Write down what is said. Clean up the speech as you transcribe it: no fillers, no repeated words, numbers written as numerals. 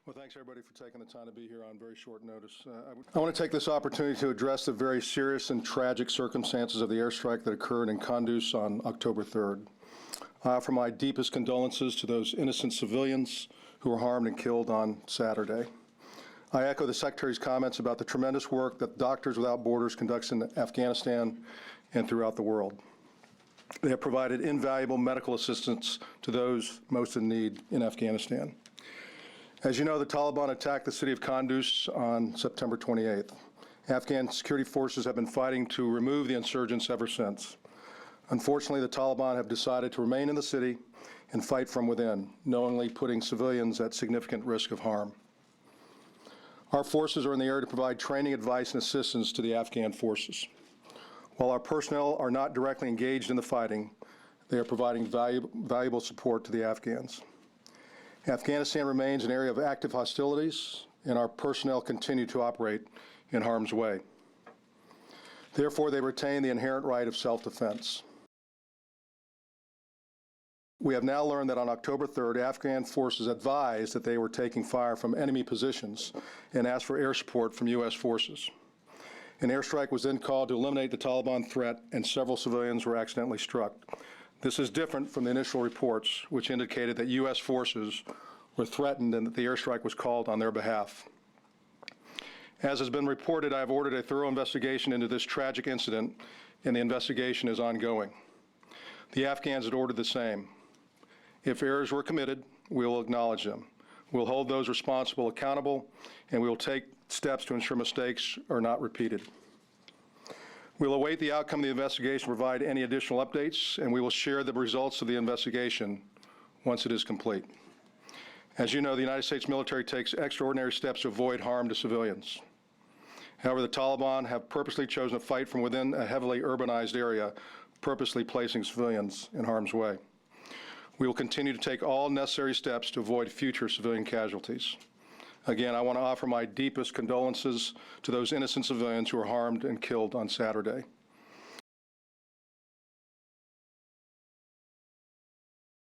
Well, thanks everybody for taking the time to be here on very short notice. I want to take this opportunity to address the very serious and tragic circumstances of the airstrike that occurred in Kunduz on October 3rd. I offer my deepest condolences to those innocent civilians who were harmed and killed on Saturday. I echo the Secretary's comments about the tremendous work that Doctors Without Borders conducts in Afghanistan and throughout the world. They have provided invaluable medical assistance to those most in need in Afghanistan. As you know, the Taliban attacked the city of Kunduz on September 28th. Afghan security forces have been fighting to remove the insurgents ever since. Unfortunately, the Taliban have decided to remain in the city and fight from within, knowingly putting civilians at significant risk of harm. Our forces are in the area to provide training, advice, and assistance to the Afghan forces. While our personnel are not directly engaged in the fighting, they are providing valuable support to the Afghans. Afghanistan remains an area of active hostilities, and our personnel continue to operate in harm's way. Therefore, they retain the inherent right of self-defense. We have now learned that on October 3rd, Afghan forces advised that they were taking fire from enemy positions and asked for air support from U.S. forces. An airstrike was then called to eliminate the Taliban threat, and several civilians were accidentally struck. This is different from the initial reports, which indicated that U.S. forces were threatened and that the airstrike was called on their behalf. As has been reported, I have ordered a thorough investigation into this tragic incident, and the investigation is ongoing. The Afghans had ordered the same. If errors were committed, we will acknowledge them. We'll hold those responsible accountable, and we will take steps to ensure mistakes are not repeated. We'll await the outcome of the investigation, provide any additional updates, and we will share the results of the investigation once it is complete. As you know, the United States military takes extraordinary steps to avoid harm to civilians. However, the Taliban have purposely chosen to fight from within a heavily urbanized area, purposely placing civilians in harm's way. We will continue to take all necessary steps to avoid future civilian casualties. Again, I want to offer my deepest condolences to those innocent civilians who were harmed and killed on Saturday.